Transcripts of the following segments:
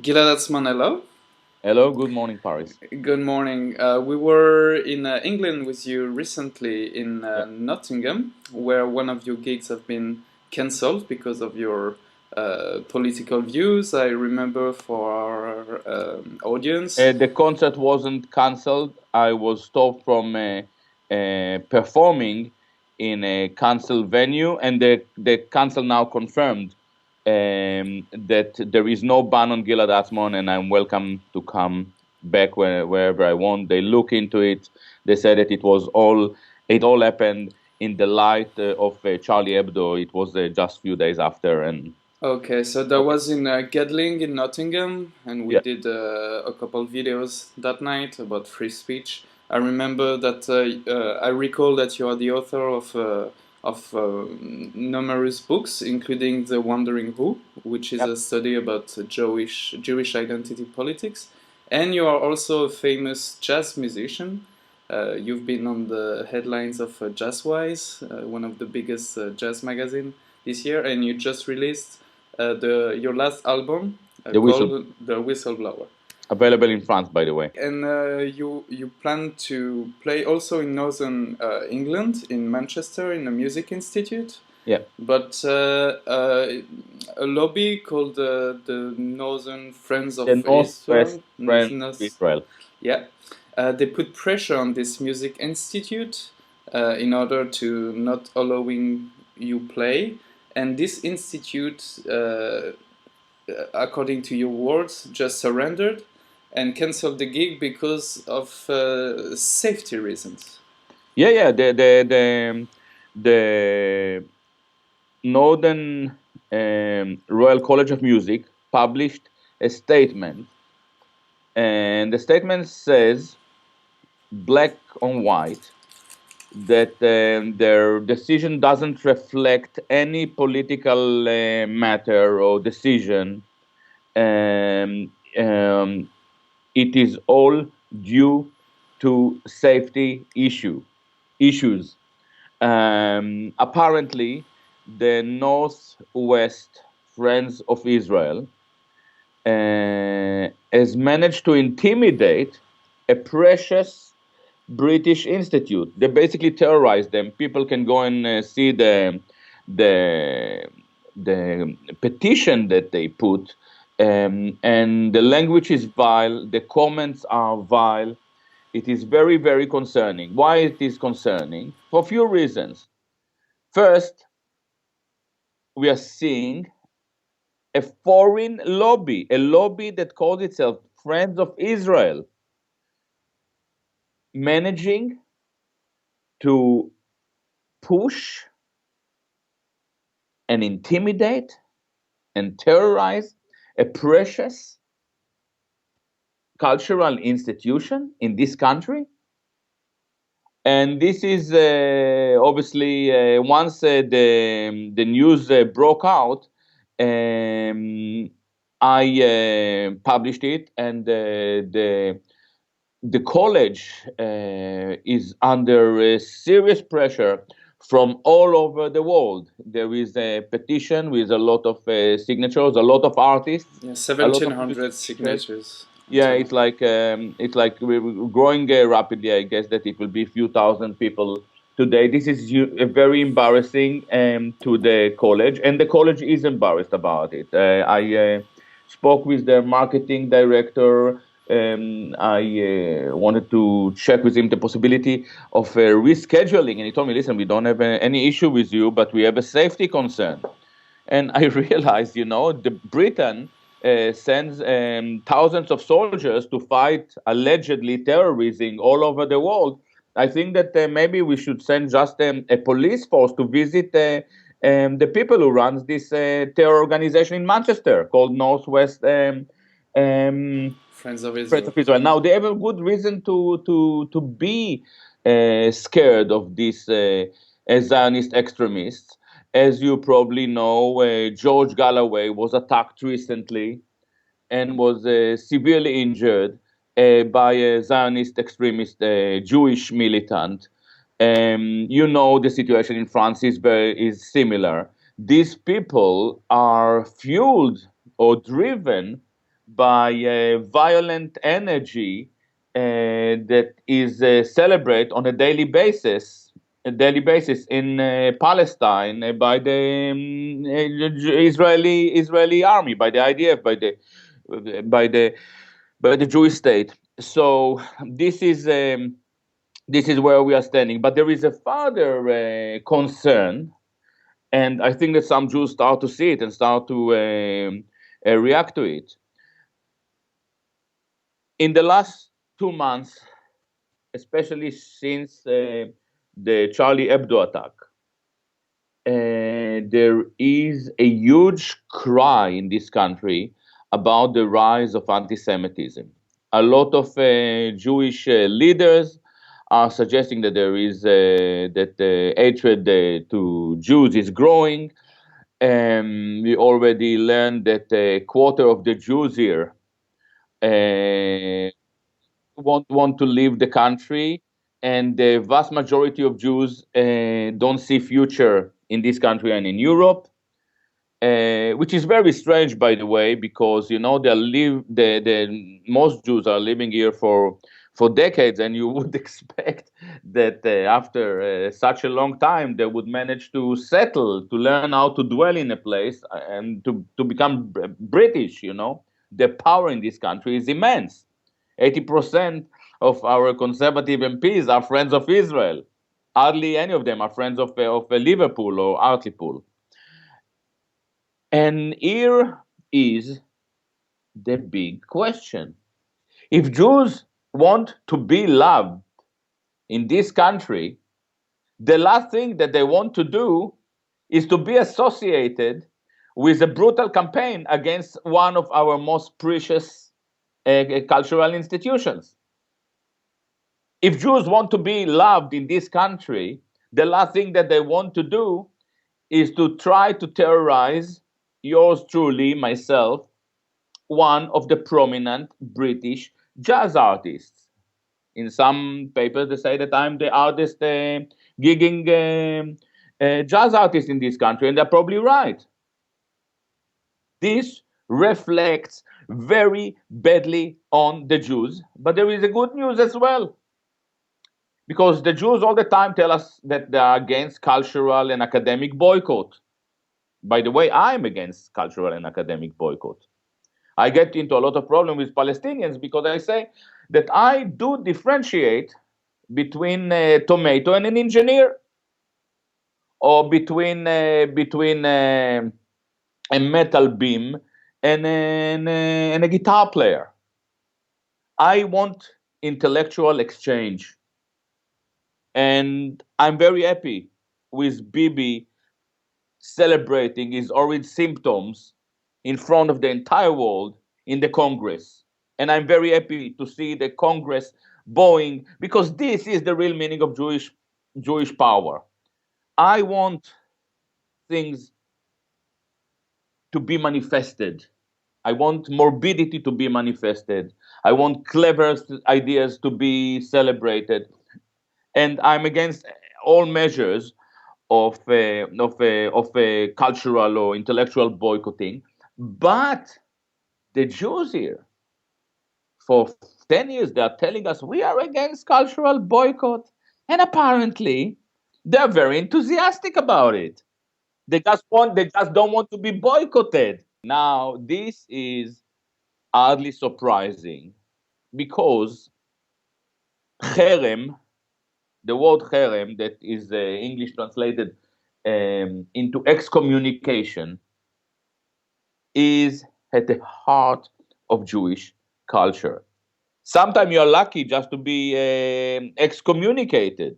Gilad Atzmon, hello. Hello, good morning, Paris. Good morning. We were in England with you recently in Yeah. Nottingham, where one of your gigs have been cancelled because of your political views. I remember for our audience. The concert wasn't cancelled. I was stopped from performing in a cancelled venue, and the council now confirmed that there is no ban on Gilad Atzmon, and I'm welcome to come back wherever I want. They look into it. They said that it all happened in the light of Charlie Hebdo. It was just a few days after, and Okay, so that okay, was in Gedling in Nottingham, and we yeah, did a couple videos that night about free speech. I remember that I recall that you are the author of numerous books, including The Wandering Who, which is yeah. a study about Jewish identity politics, and you are also a famous jazz musician. You've been on the headlines of Jazzwise, one of the biggest jazz magazine this year, and you just released the your last album The whistle called The Whistleblower. available in France, by the way. And you plan to play also in Northern England, in Manchester, in a music institute. Yeah. But a lobby called the Northern Friends The of Northwest Israel, Friends of Israel. yeah, they put pressure on this music institute in order to not allowing you play. And this institute, according to your words, just surrendered and canceled the gig because of safety reasons. Yeah, yeah. The Northern Royal College of Music published a statement, and the statement says, black on white, that their decision doesn't reflect any political matter or decision. Um, um, it is all due to safety issues. Apparently, the Northwest Friends of Israel has managed to intimidate a precious British institute. They basically terrorize them. People can go and see the the petition that they put, and the language is vile. The comments are vile. It is very, very concerning. Why it is concerning? For a few reasons. First, we are seeing a foreign lobby, a lobby that calls itself Friends of Israel, managing to push and intimidate and terrorize a precious cultural institution in this country. And this is obviously once the news broke out, um, I published it, and the college is under serious pressure from all over the world. There is a petition with a lot of signatures, a lot of artists, Yeah, a lot seventeen of hundred musicians. signatures Yeah, until. it's like we're growing rapidly. I guess that it will be a few thousand people today. This is very embarrassing to the college, and the college is embarrassed about it. I spoke with their marketing director. I wanted to check with him the possibility of rescheduling, and he told me, "Listen, we don't have any issue with you, but we have a safety concern." And I realized, the Britain sends thousands of soldiers to fight allegedly terrorism all over the world. I think that maybe we should send just a police force to visit the people who runs this terror organization in Manchester called Northwest um, Friends of Friends Israel. of Israel. Now they have a good reason to be scared of these Zionist extremists. As you probably know, George Galloway was attacked recently and was severely injured by a Zionist extremist Jewish militant. The situation in France is similar. These people are fueled or driven by violent energy that is celebrated on a daily basis in Palestine by the Israeli army, by the IDF, by the by the Jewish state. So this is where we are standing. But there is a further concern, and I think that some Jews start to see it and start to react to it. In the last 2 months, especially since the Charlie Hebdo attack, there is a huge cry in this country about the rise of anti-Semitism. A lot of Jewish leaders are suggesting that there is that hatred to Jews is growing. We already learned that a quarter of the Jews here want to leave the country, and the vast majority of Jews don't see future in this country and in Europe, which is very strange, by the way, because the most Jews are living here for decades, and you would expect that after such a long time they would manage to settle, to learn how to dwell in a place, and to become British. The power in this country is immense. 80% of our conservative MPs are friends of Israel. Hardly any of them are friends of Liverpool or Hartlepool. And here is the big question. If Jews want to be loved in this country, the last thing that they want to do is to be associated with a brutal campaign against one of our most precious cultural institutions. If Jews want to be loved in this country, the last thing that they want to do is to try to terrorize yours truly, myself, one of the prominent British jazz artists. In some papers, they say that I'm the artist gigging jazz artist in this country, and they're probably right. This reflects very badly on the Jews, but there is a good news as well. Because the Jews all the time tell us that they are against cultural and academic boycott. By the way, I'm against cultural and academic boycott. I get into a lot of problems with Palestinians because I say that I do differentiate between a tomato and an engineer, or between a metal beam and a guitar player. I want intellectual exchange. And I'm very happy with Bibi celebrating his horrid symptoms in front of the entire world in the Congress. And I'm very happy to see the Congress bowing, because this is the real meaning of Jewish power. I want things to be manifested. I want morbidity to be manifested. I want clever ideas to be celebrated. And I'm against all measures of cultural or intellectual boycotting. But the Jews here, for 10 years, they are telling us we are against cultural boycott. And apparently, they're very enthusiastic about it. They just don't want to be boycotted. Now, this is hardly surprising, because cherem, the word cherem, that is English translated into excommunication, is at the heart of Jewish culture. Sometimes you're lucky just to be excommunicated,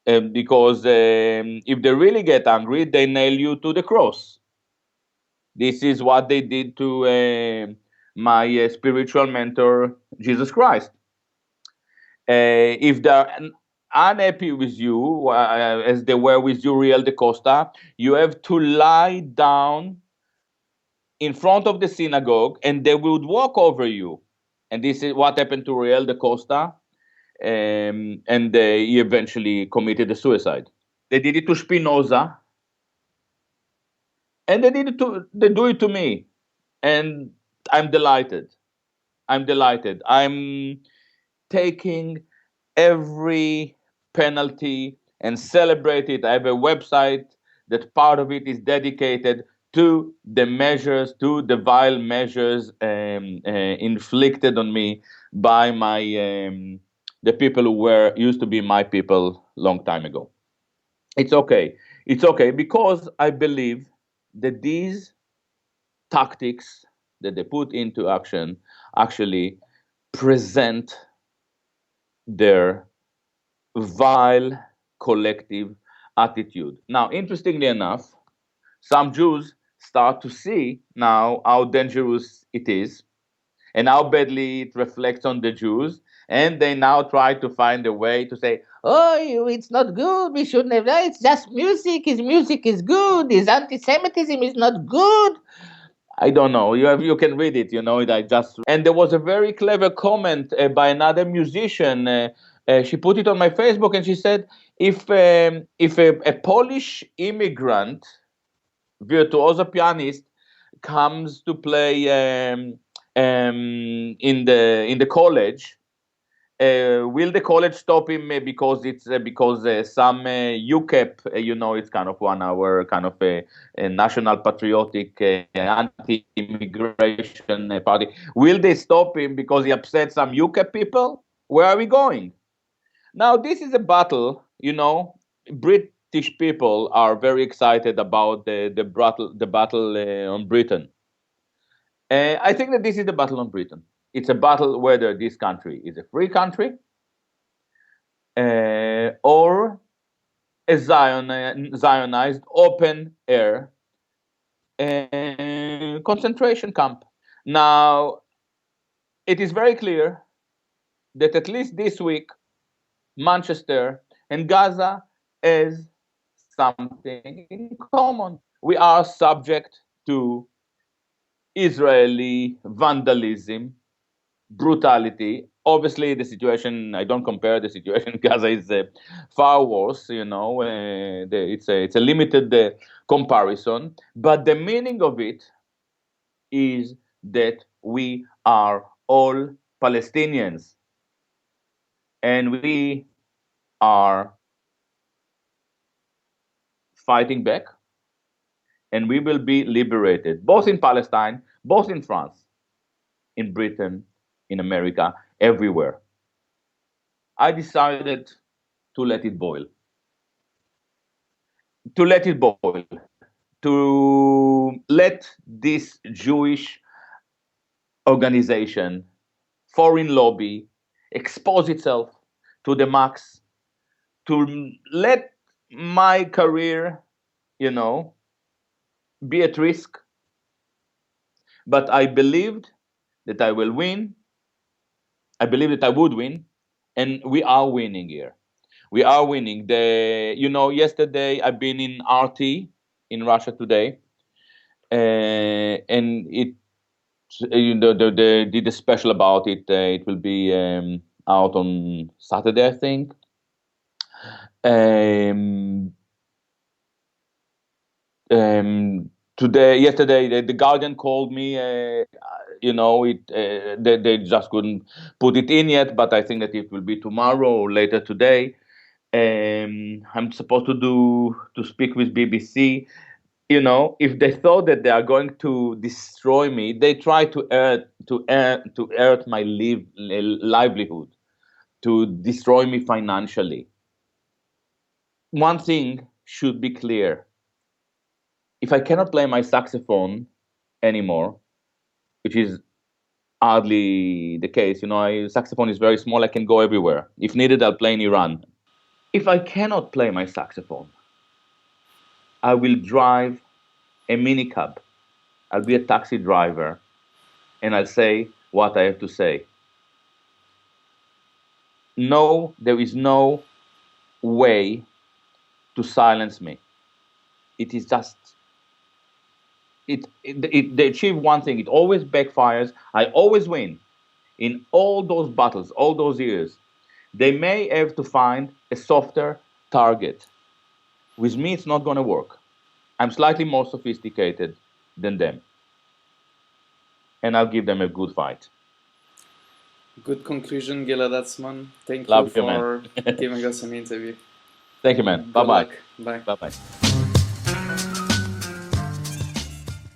because if they really get angry, they nail you to the cross. This is what they did to my spiritual mentor, Jesus Christ. If they're unhappy with you, as they were with Uriel da Costa, you have to lie down in front of the synagogue, and they would walk over you. And this is what happened to Uriel da Costa, and he eventually committed a suicide. They did it to Spinoza, and they do it to me. And I'm delighted. I'm delighted. I'm taking every penalty and celebrate it. I have a website that part of it is dedicated to the measures, to the vile measures inflicted on me by my the people who were used to be my people long time ago. It's okay. It's okay because I believe that these tactics that they put into action actually present their vile collective attitude. Now, interestingly enough, some Jews start to see now how dangerous it is and how badly it reflects on the Jews. And they now try to find a way to say, oh, it's not good. We shouldn't have that. It's just music. His music is good. His anti-Semitism is not good. I don't know. You can read it. You know it. I just and there was a very clever comment by another musician. She put it on my Facebook and she said, if a Polish immigrant virtuoso pianist comes to play in the college, will the college stop him because some UKIP, it's kind of 1 hour kind of a national patriotic anti-immigration party. Will they stop him because he upset some UKIP people? Where are we going? Now, this is a battle, British people are very excited about the battle on Britain. I think that this is the battle on Britain. It's a battle whether this country is a free country or a Zionized open air concentration camp. Now, it is very clear that at least this week, Manchester and Gaza has something in common. We are subject to Israeli vandalism, brutality. Obviously, the situation, I don't compare the situation in Gaza is far worse, it's a limited comparison. But the meaning of it is that we are all Palestinians and we are fighting back and we will be liberated, both in Palestine, both in France, in Britain, in America, everywhere. I decided to let it boil. To let it boil. To let this Jewish organization, foreign lobby, expose itself to the max, to let my career, be at risk. But I believed that I will win. I believed that I would win, and we are winning here. We are winning. Yesterday I've been in RT in Russia today, and it they did a special about it. It will be out on Saturday, I think. Yesterday, the Guardian called me. They just couldn't put it in yet, but I think that it will be tomorrow or later today. I'm supposed to speak with BBC. If they thought that they are going to destroy me, they try to hurt my livelihood, to destroy me financially. One thing should be clear: if I cannot play my saxophone anymore, which is hardly the case, saxophone is very small. I can go everywhere. If needed, I'll play in Iran. If I cannot play my saxophone, I will drive a minicab. I'll be a taxi driver, and I'll say what I have to say. No, there is no way to silence me. It is just they achieve one thing. It always backfires. I always win in all those battles, all those years. They may have to find a softer target. With me, it's not going to work. I'm slightly more sophisticated than them. and I'll give them a good fight. Good conclusion, Gilad Atzmon. Thank you Love you, man. for giving us an interview. Thank you, man. Good Bye-bye. luck. Bye. Bye-bye.